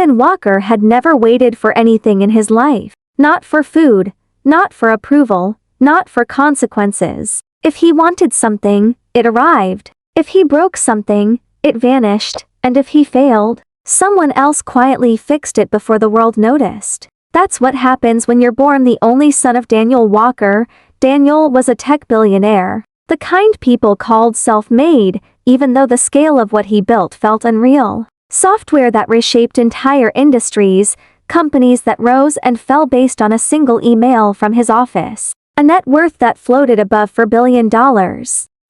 Ethan Walker had never waited for anything in his life. Not for food, not for approval, not for consequences. If he wanted something, it arrived. If he broke something, it vanished, and if he failed, someone else quietly fixed it before the world noticed. That's what happens when you're born the only son of Daniel Walker. Daniel was a tech billionaire, the kind people called self-made, even though the scale of what he built felt unreal. Software that reshaped entire industries, companies that rose and fell based on a single email from his office, a net worth that floated above $4 billion.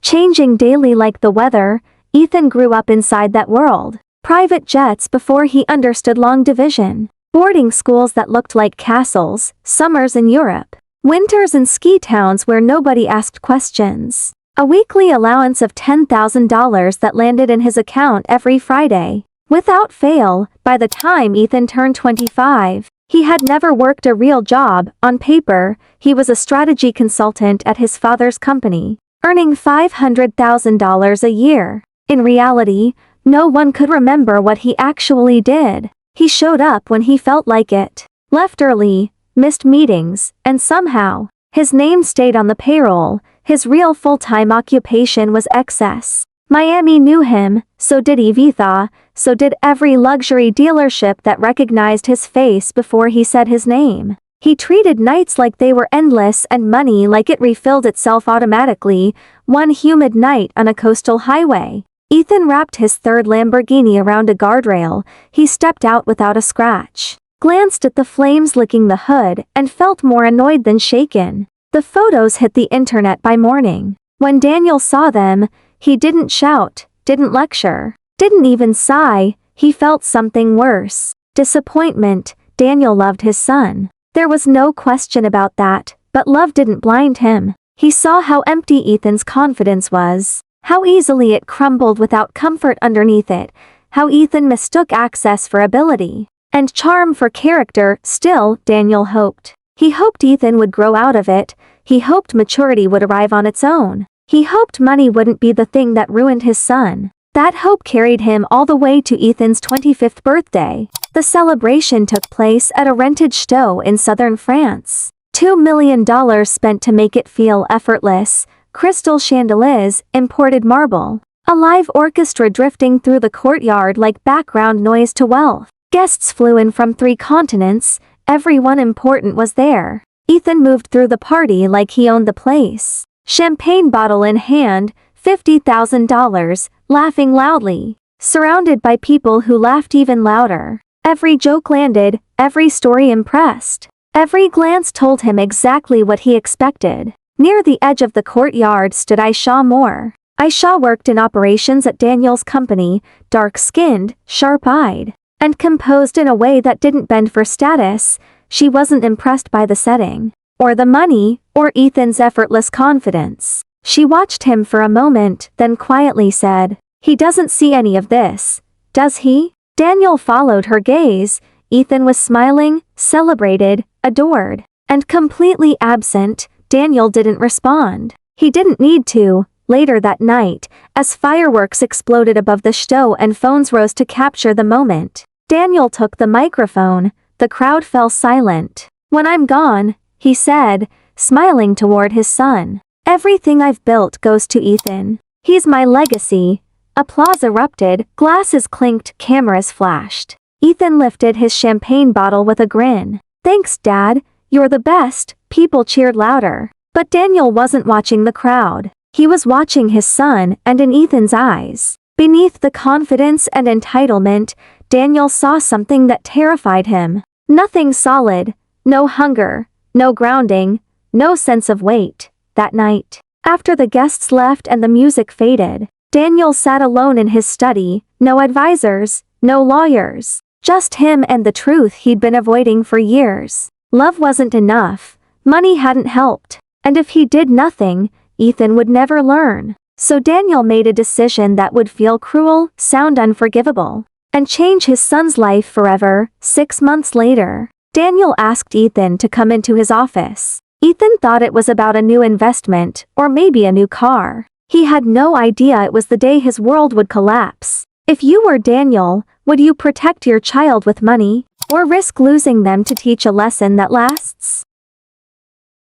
Changing daily like the weather, Ethan grew up inside that world. Private jets before he understood long division. Boarding schools that looked like castles, summers in Europe, winters in ski towns where nobody asked questions. A weekly allowance of $10,000 that landed in his account every Friday. Without fail, by the time Ethan turned 25, he had never worked a real job. On paper, he was a strategy consultant at his father's company, earning $500,000 a year. In reality, no one could remember what he actually did. He showed up when he felt like it, left early, missed meetings, and somehow, his name stayed on the payroll. His real full-time occupation was excess. Miami knew him, so did Ibiza, so did every luxury dealership that recognized his face before he said his name. He treated nights like they were endless and money like it refilled itself automatically. One humid night on a coastal highway, Ethan wrapped his third Lamborghini around a guardrail. He stepped out without a scratch, glanced at the flames licking the hood, and felt more annoyed than shaken. The photos hit the internet by morning. When Daniel saw them, he didn't shout, didn't lecture, didn't even sigh. He felt something worse. Disappointment. Daniel loved his son. There was no question about that, but love didn't blind him. He saw how empty Ethan's confidence was. How easily it crumbled without comfort underneath it, how Ethan mistook access for ability, and charm for character. Still, Daniel hoped. He hoped Ethan would grow out of it. He hoped maturity would arrive on its own. He hoped money wouldn't be the thing that ruined his son. That hope carried him all the way to Ethan's 25th birthday. The celebration took place at a rented chateau in southern France. $2 million spent to make it feel effortless. Crystal chandeliers, imported marble, a live orchestra drifting through the courtyard like background noise to wealth. Guests flew in from 3 continents, everyone important was there. Ethan moved through the party like he owned the place. Champagne bottle in hand, $50,000, laughing loudly, surrounded by people who laughed even louder. Every joke landed, every story impressed. Every glance told him exactly what he expected. Near the edge of the courtyard stood Aisha Moore. Aisha worked in operations at Daniel's company, dark-skinned, sharp-eyed, and composed in a way that didn't bend for status. She wasn't impressed by the setting, or the money, or Ethan's effortless confidence. She watched him for a moment, then quietly said, "He doesn't see any of this, does he?" Daniel followed her gaze. Ethan was smiling, celebrated, adored, and completely absent. Daniel didn't respond. He didn't need to. Later that night, as fireworks exploded above the chateau and phones rose to capture the moment, Daniel took the microphone. The crowd fell silent. "When I'm gone," he said, smiling toward his son, "everything I've built goes to Ethan. He's my legacy." Applause erupted, glasses clinked, cameras flashed. Ethan lifted his champagne bottle with a grin. "Thanks, Dad. You're the best." People cheered louder. But Daniel wasn't watching the crowd. He was watching his son, and in Ethan's eyes, beneath the confidence and entitlement, Daniel saw something that terrified him. Nothing solid, no hunger, no grounding, no sense of weight. That night, after the guests left and the music faded, Daniel sat alone in his study, no advisors, no lawyers, just him and the truth he'd been avoiding for years. Love wasn't enough. Money hadn't helped, and if he did nothing, Ethan would never learn. So Daniel made a decision that would feel cruel, sound unforgivable, and change his son's life forever. 6 months later, Daniel asked Ethan to come into his office. Ethan thought it was about a new investment, or maybe a new car. He had no idea it was the day his world would collapse. "If you were Daniel, Would you protect your child with money, or risk losing them to teach a lesson that lasts?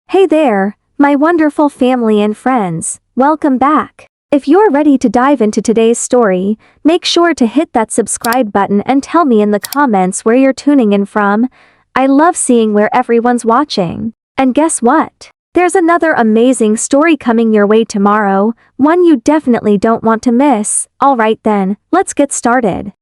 Hey there, my wonderful family and friends, welcome back. If you're ready to dive into today's story, make sure to hit that subscribe button and tell me in the comments where you're tuning in from. I love seeing where everyone's watching. And guess what? There's another amazing story coming your way tomorrow, one you definitely don't want to miss. Alright then, let's get started.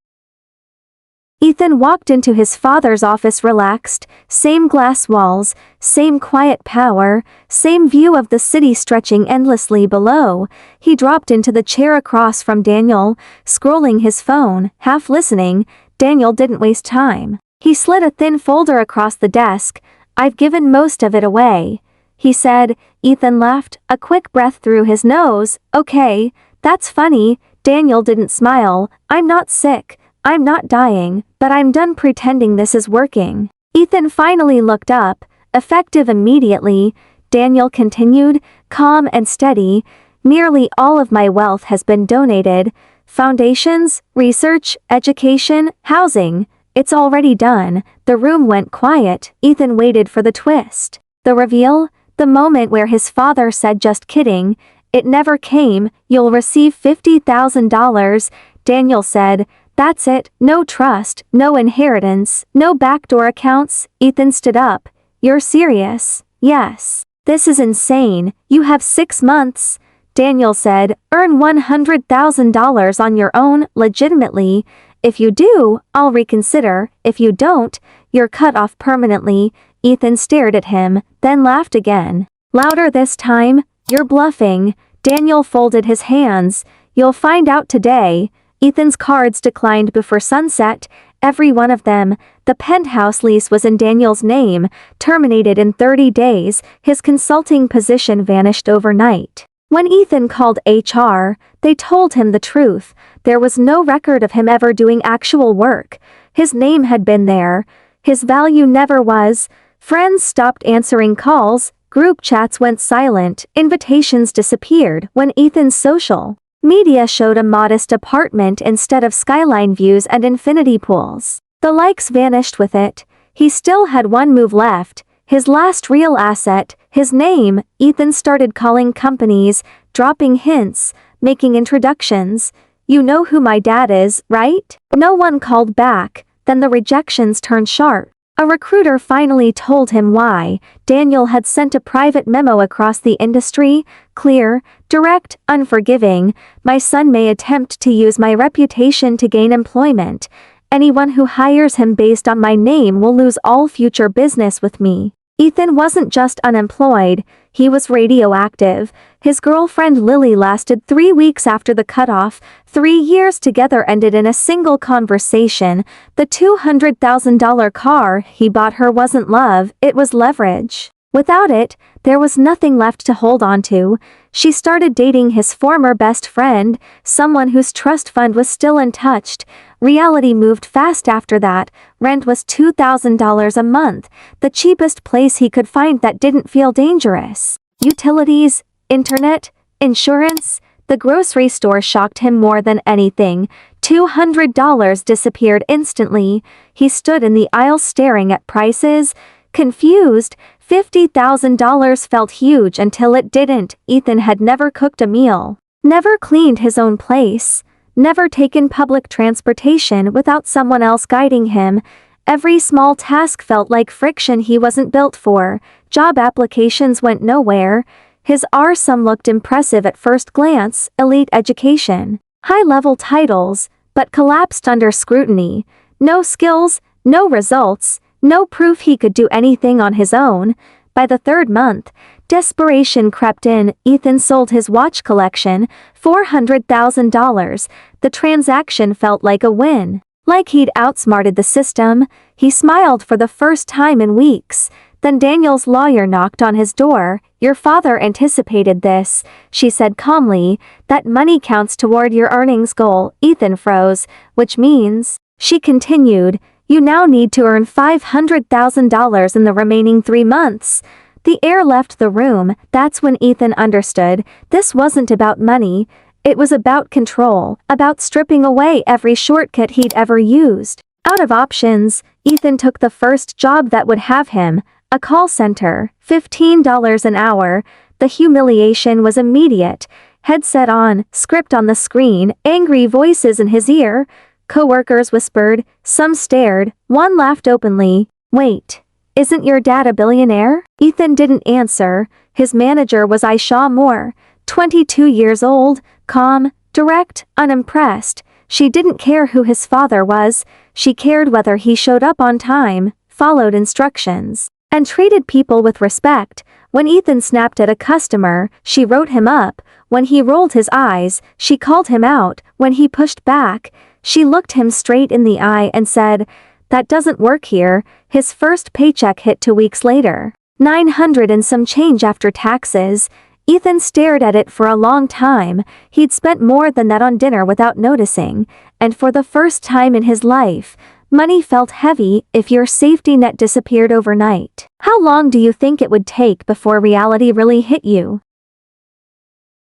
Ethan walked into his father's office relaxed, same glass walls, same quiet power, same view of the city stretching endlessly below. He dropped into the chair across from Daniel, scrolling his phone, half listening. Daniel didn't waste time. He slid a thin folder across the desk. "I've given most of it away," he said. Ethan laughed, a quick breath through his nose. "Okay, that's funny." Daniel didn't smile. "I'm not sick. I'm not dying, but I'm done pretending this is working." Ethan finally looked up, effective immediately. Daniel continued, calm and steady. "Nearly all of my wealth has been donated. Foundations, research, education, housing. It's already done." The room went quiet. Ethan waited for the twist. The reveal, the moment where his father said, "Just kidding." It never came. "You'll receive $50,000, Daniel said. "That's it, no trust, no inheritance, no backdoor accounts." Ethan stood up. "You're serious?" "Yes. This is insane. You have 6 months, Daniel said. "Earn $100,000 on your own, legitimately. If you do, I'll reconsider. If you don't, you're cut off permanently." Ethan stared at him, then laughed again. Louder this time. "You're bluffing." Daniel folded his hands. "You'll find out today." Ethan's cards declined before sunset, every one of them. The penthouse lease was in Daniel's name, terminated in 30 days, his consulting position vanished overnight. When Ethan called HR, they told him the truth. There was no record of him ever doing actual work. His name had been there. His value never was. Friends stopped answering calls, group chats went silent, invitations disappeared. When Ethan's social media showed a modest apartment instead of skyline views and infinity pools, the likes vanished with it. He still had one move left, his last real asset, his name. Ethan started calling companies, dropping hints, making introductions. "You know who my dad is, right?" No one called back. Then the rejections turned sharp. A recruiter finally told him why. Daniel had sent a private memo across the industry, clear, direct, unforgiving. "My son may attempt to use my reputation to gain employment. Anyone who hires him based on my name will lose all future business with me." Ethan wasn't just unemployed, he was radioactive. His girlfriend Lily lasted 3 weeks after the cutoff. 3 years together ended in a single conversation. The $200,000 car he bought her wasn't love, it was leverage. Without it, there was nothing left to hold on to. She started dating his former best friend, someone whose trust fund was still untouched. Reality moved fast after that. Rent was $2,000 a month, the cheapest place he could find that didn't feel dangerous. Utilities, internet, insurance. The grocery store shocked him more than anything. $200 disappeared instantly. He stood in the aisle staring at prices, confused. $50,000 felt huge until it didn't. Ethan had never cooked a meal, never cleaned his own place, never taken public transportation without someone else guiding him. Every small task felt like friction he wasn't built for. Job applications went nowhere. His RSUM looked impressive at first glance, elite education, high-level titles, but collapsed under scrutiny. No skills, no results, no proof he could do anything on his own. By the 3rd month, desperation crept in. Ethan sold his watch collection, $400,000. The transaction felt like a win. Like he'd outsmarted the system. He smiled for the first time in weeks. Then Daniel's lawyer knocked on his door. "Your father anticipated this," she said calmly. "That money counts toward your earnings goal." Ethan froze. "Which means," she continued, "you now need to earn $500,000 in the remaining 3 months. The air left the room. That's when Ethan understood. This wasn't about money. It was about control, about stripping away every shortcut he'd ever used. Out of options, Ethan took the first job that would have him, a call center, $15 an hour. The humiliation was immediate. Headset on, script on the screen, angry voices in his ear. Coworkers whispered, some stared, one laughed openly. Wait, isn't your dad a billionaire? Ethan didn't answer. His manager was Aisha Moore, 22 years old, calm, direct, unimpressed. She didn't care who his father was, she cared whether he showed up on time, followed instructions, and treated people with respect. When Ethan snapped at a customer, she wrote him up. When he rolled his eyes, she called him out. When he pushed back, she looked him straight in the eye and said, "That doesn't work here." His first paycheck hit 2 weeks later. 900 and some change after taxes. Ethan stared at it for a long time. He'd spent more than that on dinner without noticing, and for the first time in his life, money felt heavy if your safety net disappeared overnight. How long do you think it would take before reality really hit you?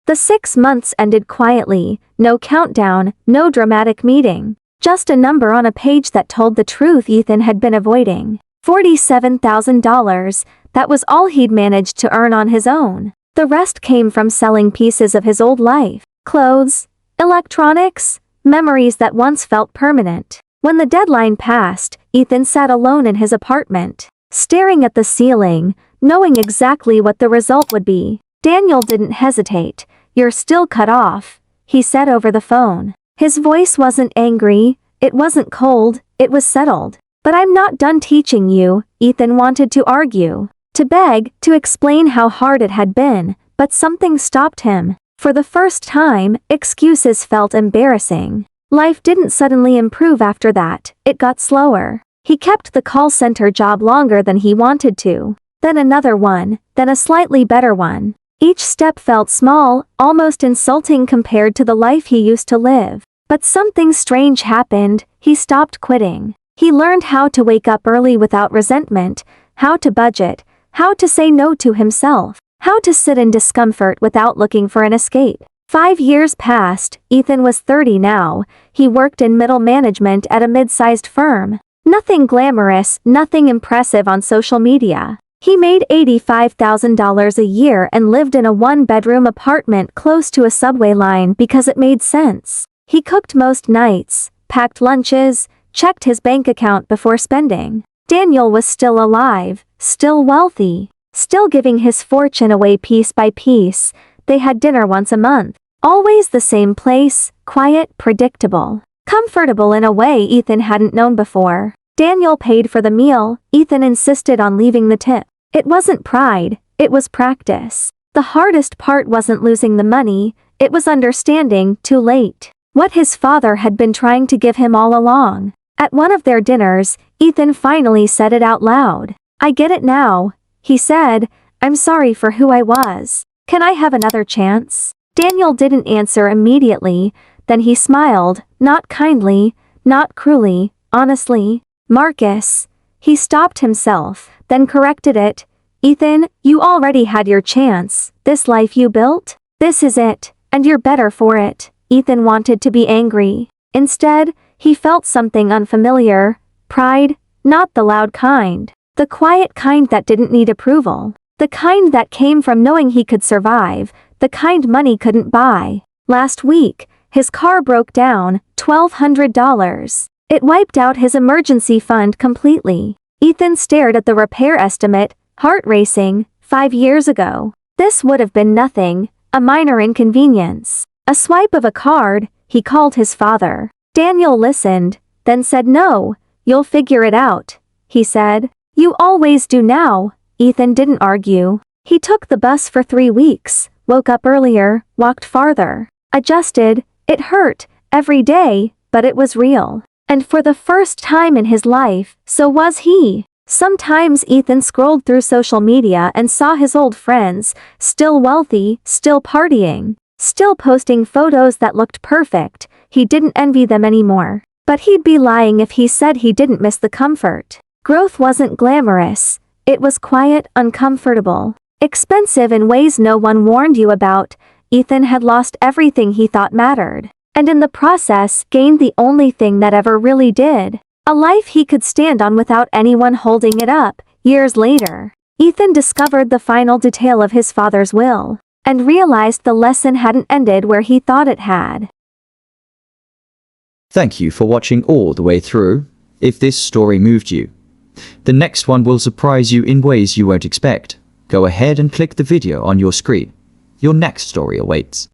The 6 months ended quietly, no countdown, no dramatic meeting. Just a number on a page that told the truth Ethan had been avoiding. $47,000, that was all he'd managed to earn on his own. The rest came from selling pieces of his old life. Clothes, electronics, memories that once felt permanent. When the deadline passed, Ethan sat alone in his apartment, staring at the ceiling, knowing exactly what the result would be. Daniel didn't hesitate. "You're still cut off," he said over the phone. His voice wasn't angry, it wasn't cold, it was settled. "But I'm not done teaching you," Ethan wanted to argue, to beg, to explain how hard it had been, but something stopped him. For the first time, excuses felt embarrassing. Life didn't suddenly improve after that, it got slower. He kept the call center job longer than he wanted to. Then another one, then a slightly better one. Each step felt small, almost insulting compared to the life he used to live. But something strange happened. He stopped quitting. He learned how to wake up early without resentment, how to budget, how to say no to himself, how to sit in discomfort without looking for an escape. 5 years passed. Ethan was 30 now. He worked in middle management at a mid-sized firm. Nothing glamorous, nothing impressive on social media. He made $85,000 a year and lived in a one-bedroom apartment close to a subway line because it made sense. He cooked most nights, packed lunches, checked his bank account before spending. Daniel was still alive, still wealthy, still giving his fortune away piece by piece. They had dinner once a month. Always the same place, quiet, predictable. Comfortable in a way Ethan hadn't known before. Daniel paid for the meal. Ethan insisted on leaving the tip. It wasn't pride, it was practice. The hardest part wasn't losing the money, it was understanding, too late, what his father had been trying to give him all along. At one of their dinners, Ethan finally said it out loud. "I get it now," he said. "I'm sorry for who I was. Can I have another chance?" Daniel didn't answer immediately, then he smiled, not kindly, not cruelly, honestly. "Marcus." He stopped himself, then corrected it. "Ethan, you already had your chance. This life you built? This is it, and you're better for it." Ethan wanted to be angry. Instead, he felt something unfamiliar. Pride, not the loud kind. The quiet kind that didn't need approval. The kind that came from knowing he could survive. The kind money couldn't buy. Last week, his car broke down, $1,200. It wiped out his emergency fund completely. Ethan stared at the repair estimate, heart racing. 5 years ago, this would have been nothing, a minor inconvenience. A swipe of a card. He called his father. Daniel listened, then said, "No, you'll figure it out," he said. "You always do now." Ethan didn't argue. He took the bus for 3 weeks, woke up earlier, walked farther, adjusted. It hurt, every day, but it was real. And for the first time in his life, so was he. Sometimes Ethan scrolled through social media and saw his old friends, still wealthy, still partying, still posting photos that looked perfect. He didn't envy them anymore. But he'd be lying if he said he didn't miss the comfort. Growth wasn't glamorous. It was quiet, uncomfortable, expensive in ways no one warned you about. Ethan had lost everything he thought mattered, and in the process gained the only thing that ever really did. A life he could stand on without anyone holding it up. Years later, Ethan discovered the final detail of his father's will, and realized the lesson hadn't ended where he thought it had. Thank you for watching all the way through. If this story moved you, the next one will surprise you in ways you won't expect. Go ahead and click the video on your screen. Your next story awaits.